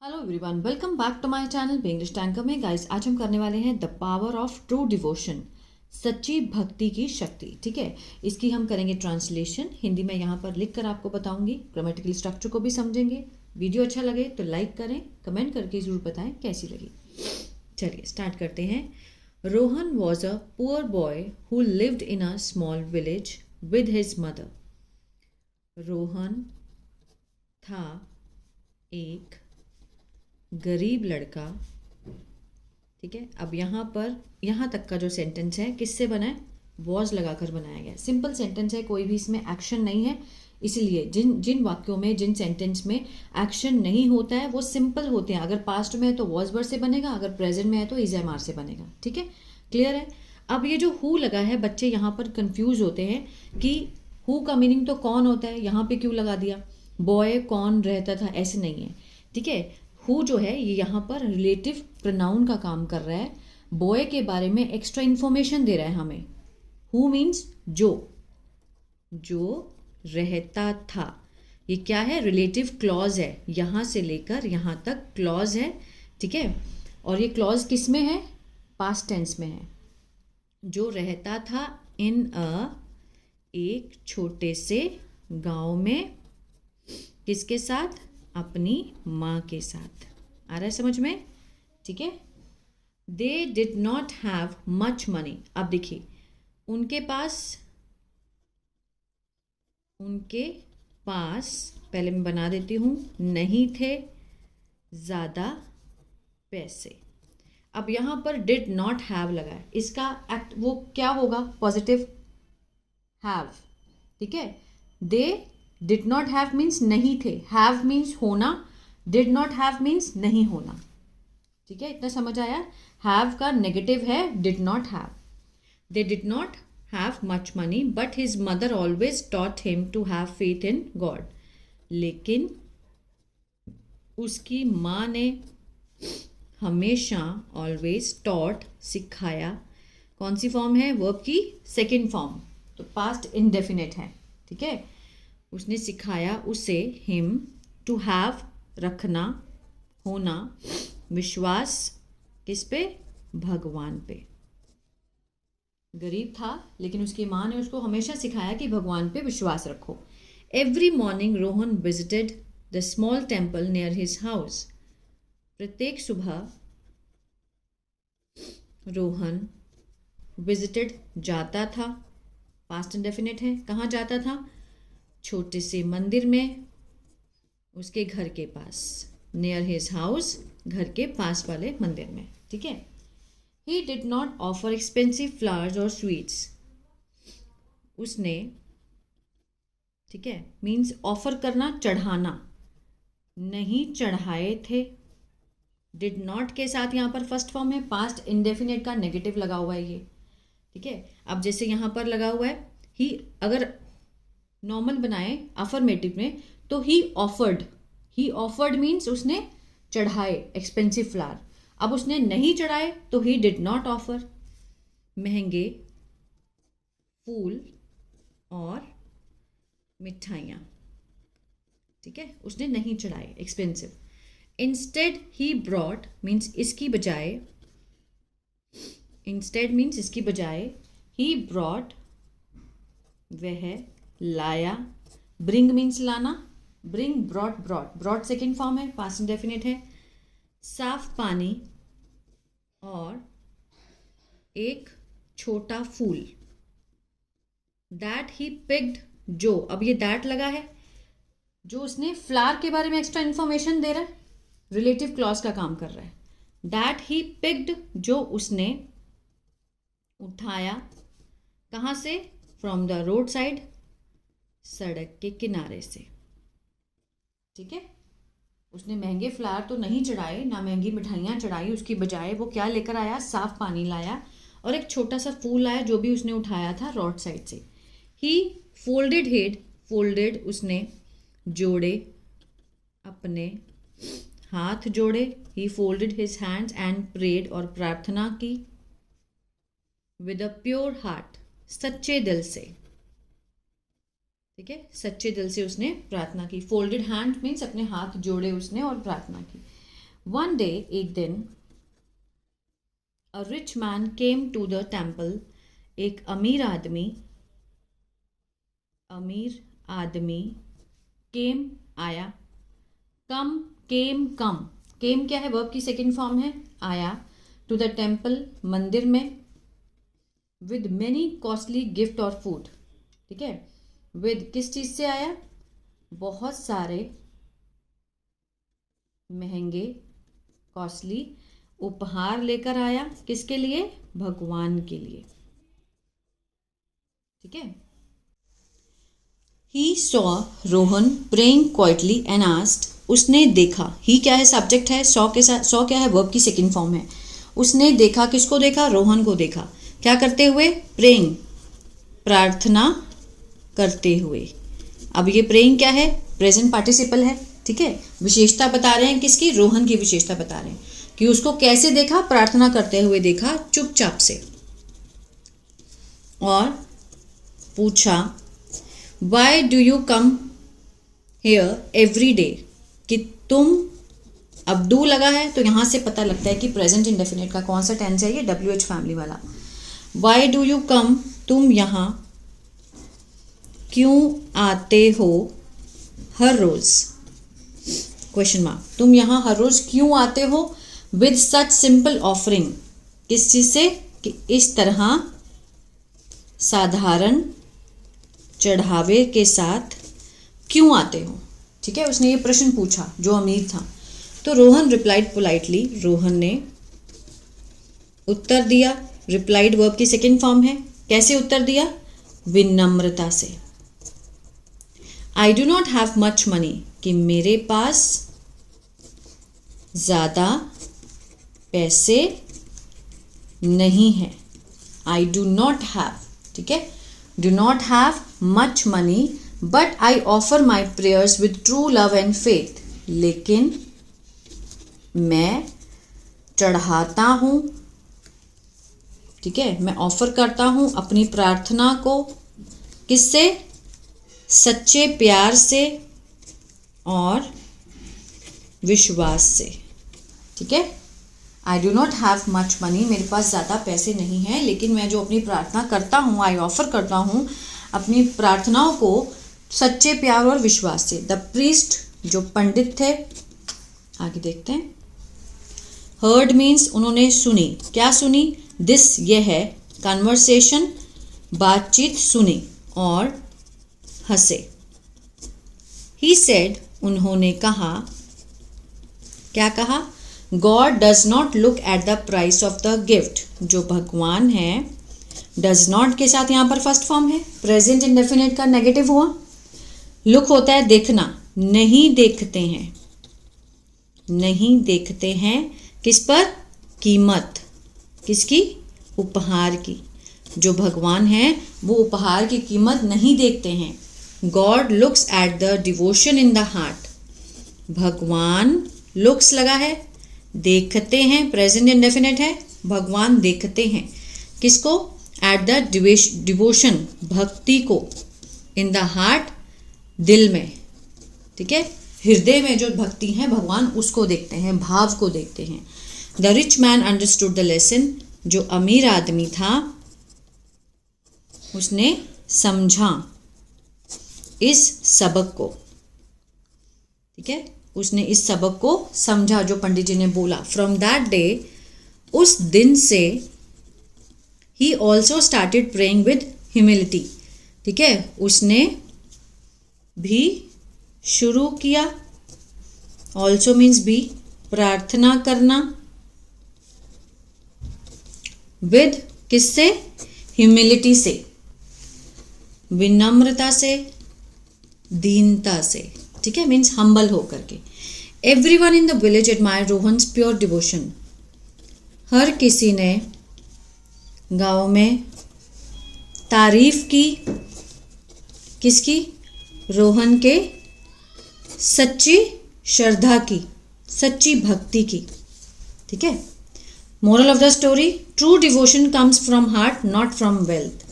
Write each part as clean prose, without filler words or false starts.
Hello everyone, welcome back to my channel English tanker में। Guys, आज हम करने वाले हैं the power of true devotion, सच्ची भक्ति की शक्ति। ठीक है, इसकी हम करेंगे ट्रांसलेशन। हिंदी में यहाँ पर लिख कर आपको बताऊंगी, ग्रामेटिकल स्ट्रक्चर को भी समझेंगे। वीडियो अच्छा लगे तो लाइक करें, कमेंट करके ज़रूर बताएं कैसी लगी। चलिए स्टार्ट करते हैं। Rohan was a poor boy who lived in a small village with his mother. Rohan था एक गरीब लड़का। ठीक है, अब यहाँ पर यहाँ तक का जो सेंटेंस है किससे बना है? वॉज लगाकर बनाया गया। सिंपल सेंटेंस है, कोई भी इसमें एक्शन नहीं है। इसलिए जिन जिन वाक्यों में, जिन सेंटेंस में एक्शन नहीं होता है वो सिंपल होते हैं। अगर पास्ट में है तो वॉज वर्ड से बनेगा, अगर प्रेजेंट में है तो इज एम आर से बनेगा। ठीक है, क्लियर है। अब ये जो हु लगा है, बच्चे यहाँ पर कंफ्यूज होते हैं कि हु का मीनिंग तो कौन होता है, यहाँ पे क्यों लगा दिया? बॉय कौन रहता था, ऐसे नहीं है। ठीक है, हु जो है ये यहाँ पर रिलेटिव प्रोनाउन का काम कर रहा है। बॉय के बारे में एक्स्ट्रा इन्फॉर्मेशन दे रहा है हमें। हु मीन्स जो, जो रहता था। ये क्या है? रिलेटिव क्लॉज है, यहाँ से लेकर यहाँ तक क्लॉज है। ठीक है, और ये क्लॉज किस में है? पास्ट टेंस में है। जो रहता था इन अ, एक छोटे से गांव में, किसके साथ? अपनी माँ के साथ। आ रहा है समझ में? ठीक है। दे did not have much money. अब देखिए, उनके पास पहले मैं बना देती हूँ, नहीं थे ज़्यादा पैसे। अब यहाँ पर डिड नॉट हैव लगा है, इसका एक्ट वो क्या होगा? Positive have. ठीक है, दे डिड नॉट हैव मीन्स नहीं थे, हैव मीन्स होना, डिड नॉट हैव मीन्स नहीं होना। ठीक है, इतना समझ आया? हैव का नेगेटिव है did not have. They did not have much money but his mother always taught him to have faith in God. लेकिन उसकी माँ ने हमेशा, ऑलवेज, टॉट, सिखाया। कौन सी फॉर्म है? वर्ब की सेकेंड फॉर्म, तो पास्ट इंडेफिनिट है। ठीक है, उसने सिखाया उसे, हिम, टू हैव, रखना, होना, विश्वास, किस पे? भगवान पे। गरीब था लेकिन उसकी माँ ने उसको हमेशा सिखाया कि भगवान पे विश्वास रखो। Every morning Rohan visited the small temple near his house. प्रत्येक सुबह रोहन विजिटेड, जाता था, पास्ट इंडेफिनिट है। कहाँ जाता था? छोटे से मंदिर में, उसके घर के पास, नियर हिज हाउस, घर के पास वाले मंदिर में। ठीक है, he did not offer expensive flowers और स्वीट्स। उसने, ठीक है, मीन्स ऑफर करना, चढ़ाना, नहीं चढ़ाए थे। डिड नॉट के साथ यहाँ पर फर्स्ट फॉर्म है, पास्ट इंडेफिनिट का नेगेटिव लगा हुआ है ये। ठीक है, अब जैसे यहाँ पर लगा हुआ है ही, अगर नॉर्मल बनाए अफर्मेटिव में तो ही ऑफर्ड मीन्स उसने चढ़ाए एक्सपेंसिव फ्लावर। अब उसने नहीं चढ़ाए तो ही डिड नॉट ऑफर महंगे फूल और मिठाइयाँ। ठीक है, उसने नहीं चढ़ाए expensive. Instead he brought means इसकी बजाय, इंस्टेड मीन्स इसकी बजाय, ही ब्रॉट, वह लाया, ब्रिंग मीन्स लाना, bring, brought, brought second form है, पास्ट इंडेफिनिट है। साफ पानी और एक छोटा फूल। दैट ही पिक्ड, जो, अब ये दैट लगा है, जो उसने फ्लावर के बारे में एक्स्ट्रा इन्फॉर्मेशन दे रहा है, रिलेटिव क्लॉज का काम कर रहा है। दैट ही पिक्ड, जो उसने उठाया, कहाँ से? फ्रॉम द रोड साइड, सड़क के किनारे से। ठीक है, उसने महंगे फ्लावर तो नहीं चढ़ाए, ना महंगी मिठाइयाँ चढ़ाई, उसकी बजाय वो क्या लेकर आया? साफ पानी लाया और एक छोटा सा फूल लाया, जो भी उसने उठाया था रोड साइड से। ही फोल्डेड हेड, फोल्डेड उसने जोड़े, अपने हाथ जोड़े। He folded his hands and prayed, और प्रार्थना की। विद अ प्योर हार्ट, सच्चे दिल से। ठीक है, सच्चे दिल से उसने प्रार्थना की। फोल्डेड हैंड मीन्स अपने हाथ जोड़े उसने और प्रार्थना की। वन डे, एक दिन, a rich man came to the temple, एक अमीर आदमी केम, आया, कम, कम, केम क्या है, वर्ब की सेकेंड फॉर्म है, आया, टू द टेम्पल, मंदिर में, विद मेनी कॉस्टली गिफ्ट और फूड, ठीक है, विद किस चीज से आया, बहुत सारे महंगे, कॉस्टली उपहार लेकर आया, किसके लिए, भगवान के लिए, ठीक है। He saw Rohan praying quietly and asked, उसने देखा, ही क्या है, सब्जेक्ट है, सॉ के साथ, सॉ क्या है, वर्ब की सेकंड फॉर्म है, उसने देखा, किसको देखा, रोहन को देखा, क्या करते हुए, प्रेइंग, प्रार्थना करते हुए। अब ये प्रेइंग क्या है, प्रेजेंट पार्टिसिपल है, ठीक है, विशेषता बता रहे हैं, किसकी, रोहन की विशेषता बता रहे हैं कि उसको कैसे देखा, प्रार्थना करते हुए देखा, चुपचाप से, और पूछा, why do you come here every day, कि तुम, अब डू लगा है तो यहां से पता लगता है कि प्रेजेंट इंडेफिनिट का कौन सा टेंस है, ये WH फैमिली वाला। वाई डू यू कम, तुम यहां क्यों आते हो हर रोज, क्वेश्चन मार्क, तुम यहां हर रोज क्यों आते हो, विद सच सिंपल ऑफरिंग, किस चीज से, कि इस तरह साधारण चढ़ावे के साथ क्यों आते हो, ठीक है, उसने ये प्रश्न पूछा जो अमीर था। तो रोहन रिप्लाइड पोलाइटली, रोहन ने उत्तर दिया, रिप्लाइड वर्ब की सेकेंड फॉर्म है, कैसे उत्तर दिया, विनम्रता से। I do not have much money, कि मेरे पास ज्यादा पैसे नहीं है, आई डू नॉट हैव, ठीक है, do not have much money, but I offer my prayers with true love and faith, लेकिन मैं चढ़ाता हूं, ठीक है, मैं ऑफर करता हूं अपनी प्रार्थना को, किससे, सच्चे प्यार से और विश्वास से, ठीक है। I do not have much money, मेरे पास ज़्यादा पैसे नहीं हैं, लेकिन मैं जो अपनी प्रार्थना करता हूँ, आई ऑफर करता हूँ अपनी प्रार्थनाओं को सच्चे प्यार और विश्वास से। द प्रीस्ट, जो पंडित थे, आगे देखते हैं, हर्ड मीन्स उन्होंने सुनी, क्या सुनी, दिस ये है, कन्वर्सेशन बातचीत सुनी, और हंसे। ही सेड, उन्होंने कहा, क्या कहा, God does not look at the price of the gift, जो भगवान है, डज नॉट के साथ यहाँ पर फर्स्ट फॉर्म है, प्रेजेंट इंडेफिनिट का नेगेटिव हुआ, लुक होता है देखना, नहीं देखते हैं, नहीं देखते हैं, किस पर, कीमत, किसकी, उपहार की, जो भगवान है वो उपहार की कीमत नहीं देखते हैं। God looks at the devotion in the heart, भगवान, लुक्स लगा है, देखते हैं, प्रेजेंट इंडेफिनिट है, भगवान देखते हैं, किसको, एट द डिवोशन, भक्ति को, इन द हार्ट, दिल में, ठीक है, हृदय में जो भक्ति है भगवान उसको देखते हैं, भाव को देखते हैं। The rich man understood the lesson, जो अमीर आदमी था उसने समझा इस सबक को, ठीक है, उसने इस सबक को समझा जो पंडित जी ने बोला। फ्रॉम दैट डे, उस दिन से, he also started praying with humility, ठीक है, उसने भी शुरू किया, ऑल्सो मीन्स भी, प्रार्थना करना, विद किससे, ह्यूमिलिटी से, विनम्रता से, दीनता से, ठीक है, मीन्स हम्बल होकर के। Everyone in the village admire Rohan's pure devotion, हर किसी ने गांव में तारीफ की, किसकी, रोहन के सच्ची श्रद्धा की, सच्ची भक्ति की, ठीक है। Moral of the story, true devotion comes from heart not from wealth,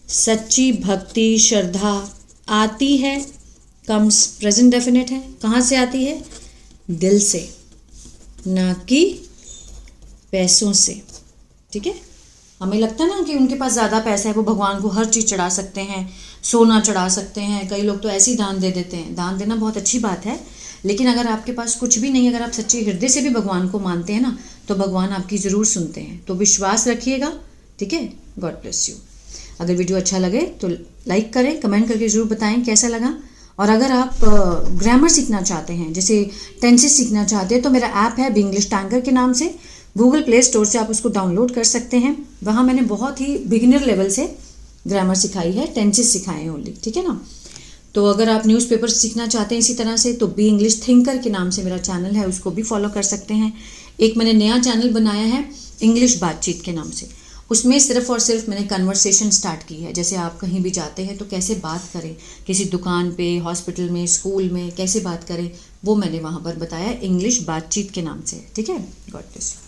सच्ची भक्ति श्रद्धा आती है, कम्स प्रेजेंट डेफिनेट है, कहाँ से आती है, दिल से, ना कि पैसों से। ठीक है, हमें लगता है ना कि उनके पास ज़्यादा पैसा है, वो भगवान को हर चीज़ चढ़ा सकते हैं, सोना चढ़ा सकते हैं। कई लोग तो ऐसे ही दान दे देते हैं। दान देना बहुत अच्छी बात है, लेकिन अगर आपके पास कुछ भी नहीं, अगर आप सच्चे हृदय से भी भगवान को मानते हैं ना, तो भगवान आपकी ज़रूर सुनते हैं। तो विश्वास रखिएगा। ठीक है, गॉड ब्लेस यू। अगर वीडियो अच्छा लगे तो लाइक करें, कमेंट करके ज़रूर बताएं कैसा लगा। और अगर आप ग्रामर सीखना चाहते हैं, जैसे टेंसेस सीखना चाहते हैं, तो मेरा ऐप है बिंग्लिश टैंकर के नाम से। गूगल प्ले स्टोर से आप उसको डाउनलोड कर सकते हैं। वहाँ मैंने बहुत ही बिगिनर लेवल से ग्रामर सिखाई है, टेंसेस सिखाए हैं ओनली। ठीक है ना। तो अगर आप न्यूज़पेपर सीखना चाहते हैं इसी तरह से, तो बी इंग्लिश थिंकर के नाम से मेरा चैनल है, उसको भी फॉलो कर सकते हैं। एक मैंने नया चैनल बनाया है इंग्लिश बातचीत के नाम से। उसमें सिर्फ और सिर्फ मैंने कन्वर्सेशन स्टार्ट की है। जैसे आप कहीं भी जाते हैं तो कैसे बात करें, किसी दुकान पे, हॉस्पिटल में, स्कूल में कैसे बात करें, वो मैंने वहाँ पर बताया इंग्लिश बातचीत के नाम से। ठीक है, गॉड ब्लेस यू।